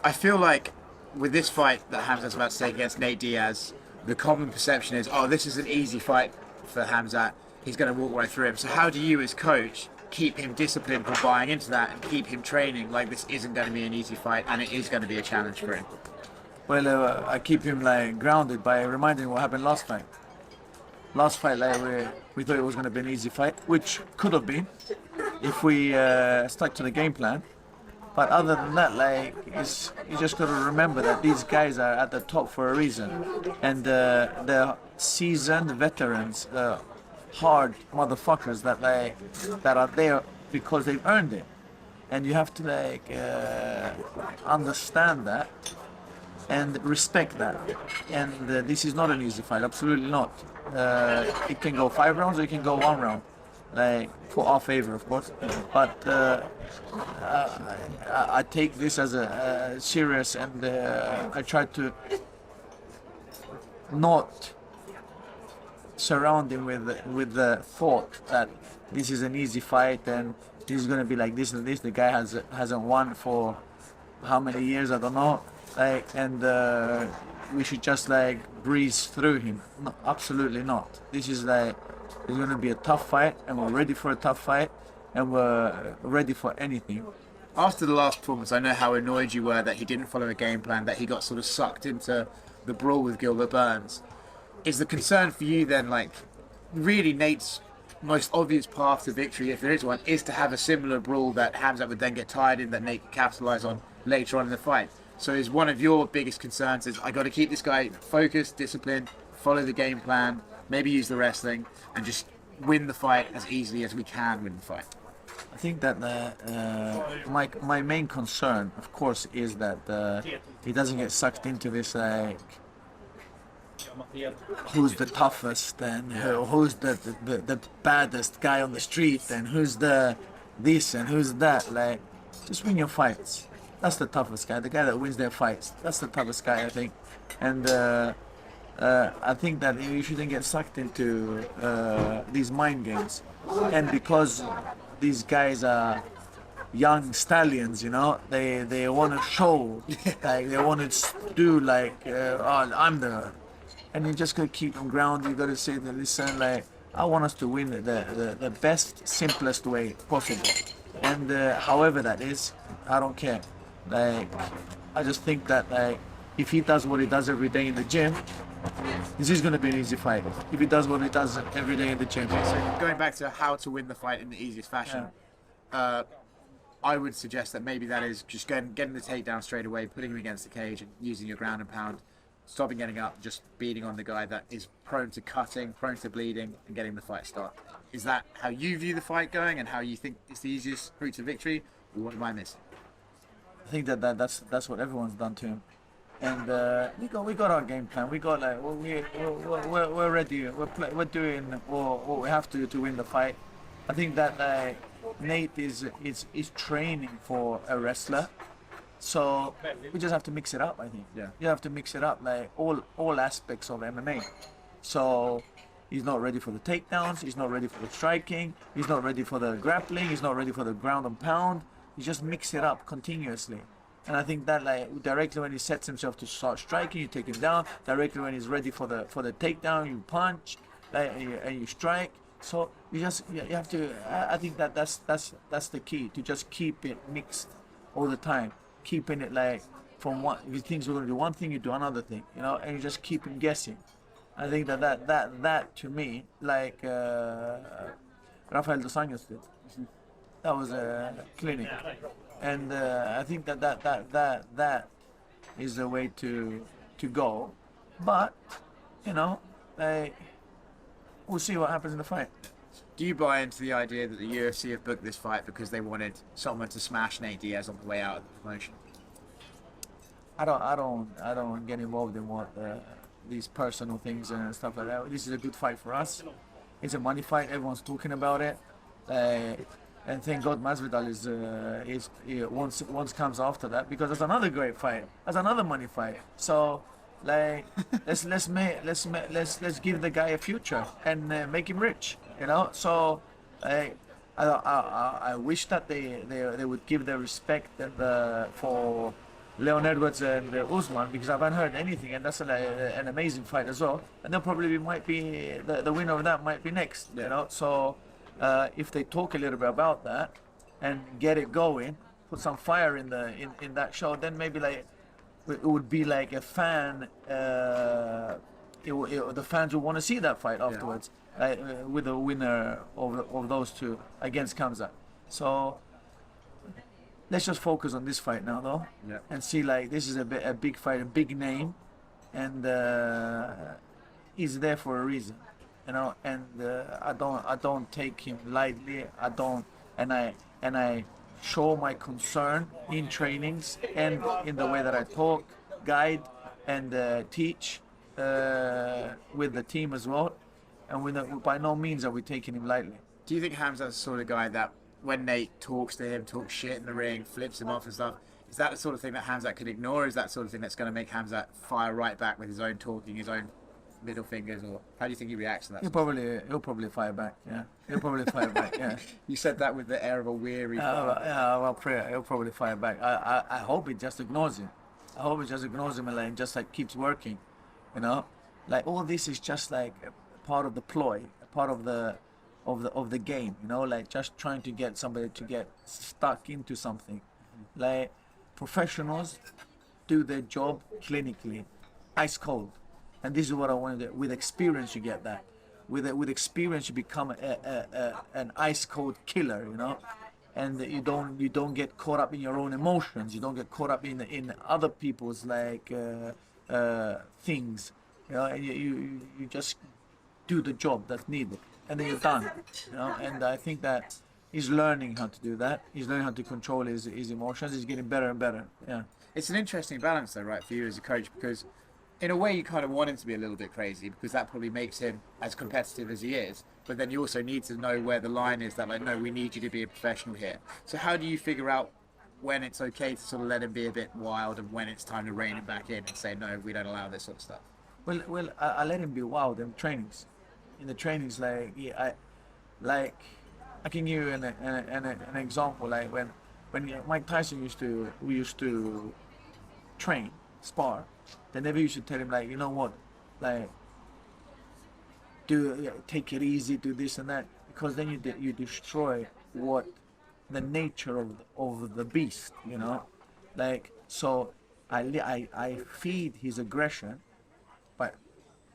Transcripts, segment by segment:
I feel like with this fight that Khamzat's about to take against Nate Diaz, the common perception is, oh, this is an easy fight for Khamzat. He's going to walk right through him. So how do you, as coach, keep him disciplined from buying into that and keep him training like this isn't going to be an easy fight and it is going to be a challenge for him? Well, I keep him like grounded by reminding what happened last fight. Last fight, like we thought it was going to be an easy fight, which could have been if we stuck to the game plan. But other than that, like, you just got to remember that these guys are at the top for a reason, and they're seasoned veterans, hard motherfuckers that are there because they've earned it, and you have to like understand that and respect that. And this is not an easy fight, absolutely not. It can go 5 rounds or it can go 1 round, like for our favor, of course. But I take this as a serious, and I try to not surround him with the thought that this is an easy fight and this is gonna be like this and this. The guy hasn't won for how many years, I don't know. Like, and we should just like breeze through him. No, absolutely not. This is like, it's gonna be a tough fight, and we're ready for a tough fight, and we're ready for anything. After the last performance, I know how annoyed you were that he didn't follow a game plan, that he got sort of sucked into the brawl with Gilbert Burns. Is the concern for you then, like, really Nate's most obvious path to victory, if there is one, is to have a similar brawl that Khamzat would then get tired in, that Nate could capitalise on later on in the fight? So is one of your biggest concerns is, I got to keep this guy focused, disciplined, follow the game plan, maybe use the wrestling, and just win the fight as easily as we can win the fight? I think that my main concern, of course, is that he doesn't get sucked into this like who's the toughest and who's the baddest guy on the street and who's the this and who's that. Like, just win your fights. That's the toughest guy. The guy that wins their fights. That's the toughest guy, I think. And I think that you shouldn't get sucked into these mind games. And because these guys are young stallions, you know, they want to show, like they want to do like, oh, I'm the, and you just gotta keep them grounded. You gotta say that, listen, like, I want us to win the best, simplest way possible, and however that is, I don't care. Like, I just think that like, if he does what he does every day in the gym, this is going to be an easy fight. If he does what he does every day in the gym. So going back to how to win the fight in the easiest fashion, I would suggest that maybe that is just getting the takedown straight away, putting him against the cage and using your ground and pound, stopping getting up, just beating on the guy that is prone to cutting, prone to bleeding, and getting the fight start. Is that how you view the fight going and how you think it's the easiest route to victory? Or what am I missing? I think that's what everyone's done to him. And we got our game plan. We got like we're ready. We're doing what we have to win the fight. I think that Nate is training for a wrestler, so we just have to mix it up. I think. Yeah. You have to mix it up, like all aspects of MMA. So he's not ready for the takedowns. He's not ready for the striking. He's not ready for the grappling. He's not ready for the ground and pound. You just mix it up continuously. And I think that like directly when he sets himself to start striking, you take him down. Directly when he's ready for the takedown, you punch, and you strike. So you have to. I think that's the key, to just keep it mixed all the time, keeping it like from one. If he thinks we're going to do one thing, you do another thing, you know, and you just keep him guessing. I think that to me, like Rafael dos Anjos did. That was a clinic. And I think that is the way to go. But, you know, we'll see what happens in the fight. Do you buy into the idea that the UFC have booked this fight because they wanted someone to smash Nate Diaz on the way out of the promotion? I don't get involved in what these personal things and stuff like that. This is a good fight for us. It's a money fight. Everyone's talking about it. And thank God Masvidal is once comes after that, because that's another great fight. That's another money fight. So like let's give the guy a future and make him rich. You know. So I wish that they would give the respect and for Leon Edwards and Usman, because I haven't heard anything, and that's an amazing fight as well. And they'll probably might be the winner of that might be next, you know. So if they talk a little bit about that and get it going, put some fire in that show, then maybe like it would be like a fan. The fans will want to see that fight afterwards, with the winner of those two against Khamzat. So let's just focus on this fight now, though, and see like this is a big fight, a big name, and he's there for a reason, you know. And I don't take him lightly. And I show my concern in trainings and in the way that I talk, guide, and teach with the team as well. And by no means are we taking him lightly. Do you think Khamzat's the sort of guy that when Nate talks to him, talks shit in the ring, flips him off and stuff, is that the sort of thing that Khamzat could ignore? Or is that sort of thing that's going to make Khamzat fire right back with his own talking, his own middle fingers? Or how do you think he reacts to that? He'll probably fire back. Yeah, he'll probably fire back. Yeah. You said that with the air of a weary. Well, prayer. He'll probably fire back. I hope he just ignores him. I hope he just ignores him and like just like keeps working. You know, like all this is just like a part of the ploy, a part of the game, you know, like just trying to get somebody to get stuck into something. Like professionals do their job clinically, ice cold, and this is what I want to do. With experience, you get that. With experience, you become an ice cold killer, you know, and you don't get caught up in your own emotions. You don't get caught up in other people's like things, you know, and you just do the job that's needed. And then you're done, you know. And I think that he's learning how to do that. He's learning how to control his emotions. He's getting better and better. Yeah. It's an interesting balance, though, right, for you as a coach, because in a way you kind of want him to be a little bit crazy, because that probably makes him as competitive as he is. But then you also need to know where the line is. That like, no, we need you to be a professional here. So how do you figure out when it's okay to sort of let him be a bit wild and when it's time to rein him back in and say no, we don't allow this sort of stuff? Well, I let him be wild in trainings. In the trainings, like I can give you an example. Like when Mike Tyson we used to train, spar. They never used to tell him like, you know what, like take it easy, do this and that, because then you destroy what the nature of the beast, you know. Like so, I feed his aggression, but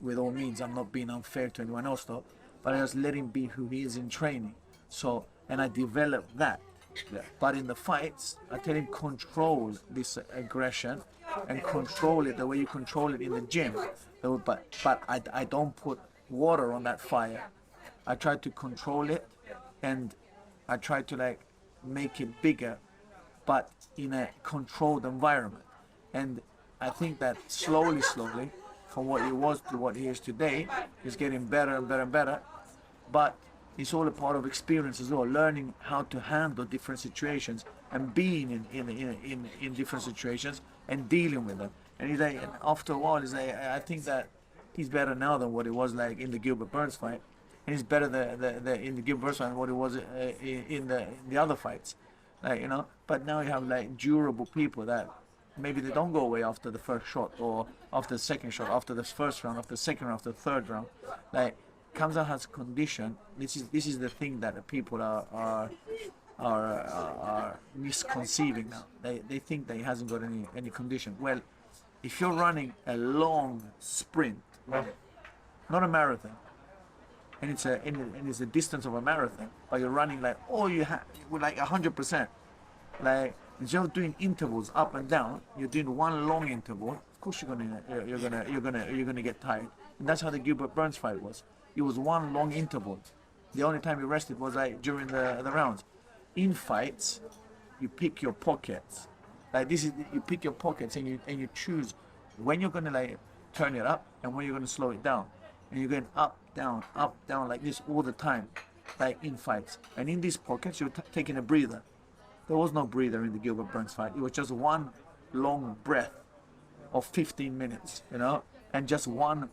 with all means, I'm not being unfair to anyone else though, but I just let him be who he is in training. So, and I develop that. Yeah. But in the fights, I tell him control this aggression and control it the way you control it in the gym. But I don't put water on that fire. I try to control it, and I try to like make it bigger, but in a controlled environment. And I think that slowly, from what he was to what he is today, he's getting better and better and better. But it's all a part of experience as well, learning how to handle different situations and being in different situations and dealing with them. And he's like, after a while, I think that he's better now than what he was like in the Gilbert Burns fight. And he's better in the Gilbert Burns fight than what he was in the other fights, like, you know. But now you have like durable people that maybe they don't go away after the first shot or after the second shot, after the first round, after the second round, after the third round. Like Khamzat has condition. This is the thing that the people are misconceiving now. They think that he hasn't got any condition. Well, if you're running a long sprint, not a marathon, and it's a distance of a marathon, but you're running like all you have with like 100%, like instead of doing intervals up and down, you're doing one long interval. Of course, you're gonna get tired, and that's how the Gilbert Burns fight was. It was one long interval. The only time you rested was like during the rounds. In fights, you pick your pockets. Like this is, you pick your pockets and you choose when you're gonna like turn it up and when you're gonna slow it down. And you're going up, down, like this all the time, like in fights. And in these pockets, you're taking a breather. There was no breather in the Gilbert Burns fight. It was just one long breath of 15 minutes, you know, and just one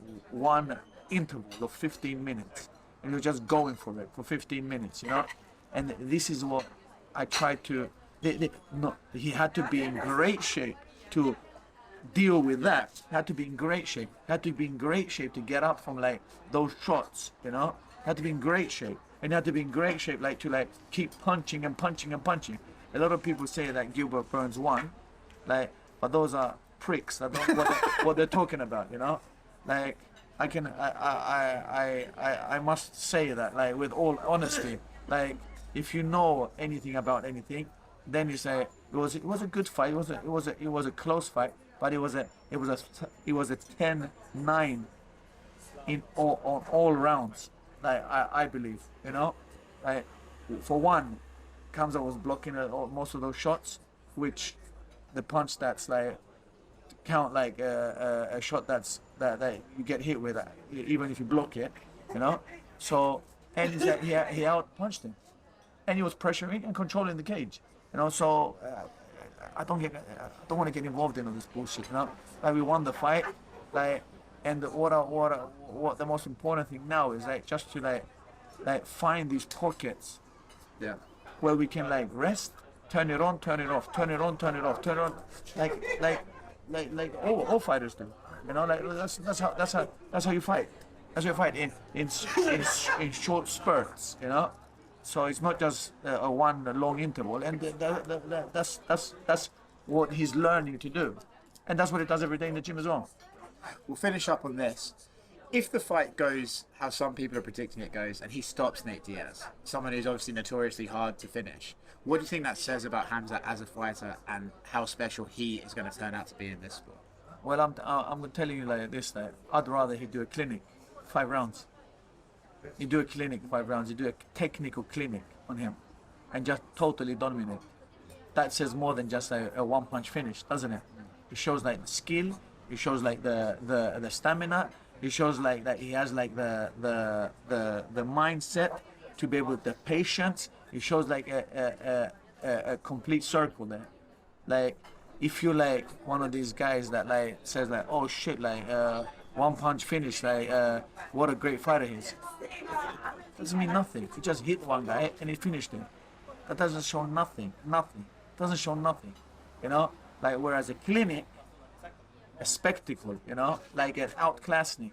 interval of 15 minutes. And you're just going for it for 15 minutes, you know. And this is what I tried to. He had to be in great shape to deal with that, had to be in great shape. Had to be in great shape to get up from like those shots, you know. Had to be in great shape, and had to be in great shape like to like keep punching and punching and punching. A lot of people say that Gilbert Burns won, like, but those are pricks. That don't what they're talking about, you know. Like I must say that like with all honesty, like if you know anything about anything, then you say it was a good fight. It was a close fight. But it was a 10-9 in on all rounds. Like I believe, you know, like for one, Khamzat was blocking most of those shots, which the punch that's like count like a shot that you get hit with, even if you block it, you know. So and he out punched him, and he was pressuring and controlling the cage, you know. So. I don't want to get involved in all this bullshit, you know. Like we won the fight, like, and what the most important thing now is like just to like find these pockets, yeah, where we can like rest, turn it on, turn it off, turn it on, turn it off, turn it on, like all fighters do, you know. Like that's how you fight. That's how you fight in short spurts, you know. So it's not just a one long interval, and that's what he's learning to do, and that's what he does every day in the gym as well. We'll finish up on this. If the fight goes how some people are predicting it goes, and he stops Nate Diaz, someone who's obviously notoriously hard to finish, what do you think that says about Khamzat as a fighter and how special he is going to turn out to be in this sport? Well, I'm telling you like this: that I'd rather he do a clinic, 5 rounds. You do a clinic 5 rounds, you do a technical clinic on him and just totally dominate. That says more than just a one punch finish, doesn't it? It shows like the skill, it shows like the stamina, it shows like that he has like the mindset to be able to, the patience. It shows like a complete circle there. Like if you like one of these guys that like says like, oh shit, like one punch finish, like what a great fighter he is. Doesn't mean nothing. He just hit one guy and he finished him. That doesn't show nothing. Doesn't show nothing. You know? Like whereas a clinic, a spectacle, you know, like an outclassing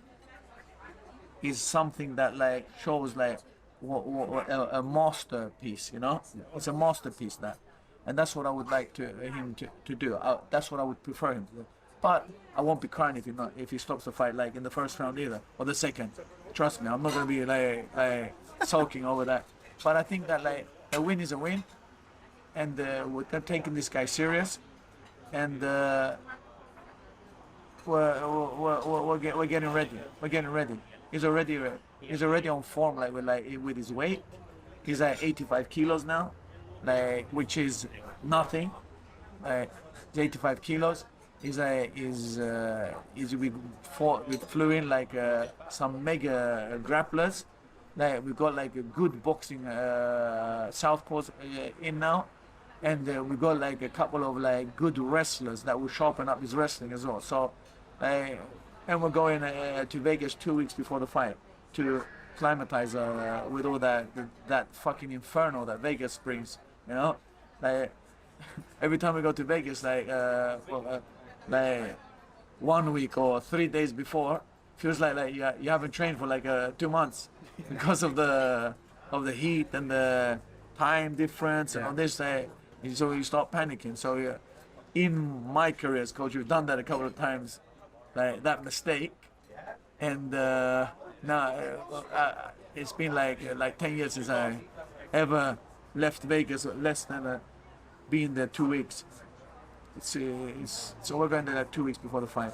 is something that like shows like a masterpiece, you know? It's a masterpiece that. And that's what I would like him to do. That's what I would prefer him to do. But I won't be crying if he stops the fight like in the first round either, or the second. Trust me, I'm not gonna be like sulking over that. But I think that like a win is a win, and we're taking this guy serious, and we're getting ready. We're getting ready. He's already on form with his weight. He's at 85 kilos now, like which is nothing. He's 85 kilos. We flew in like some mega grapplers. Like we got like a good boxing southpaws in now, and we got like a couple of like good wrestlers that will sharpen up his wrestling as well. So, and we're going to Vegas 2 weeks before the fight to climatize with all that fucking inferno that Vegas brings. You know, like every time we go to Vegas, like 1 week or 3 days before, feels like you haven't trained for like 2 months because of the heat and the time difference and all this. So you start panicking. So in my career as coach, we've done that a couple of times, like that mistake. And now it's been like 10 years since I ever left Vegas, less than being there 2 weeks. So we're going there like 2 weeks before the fight.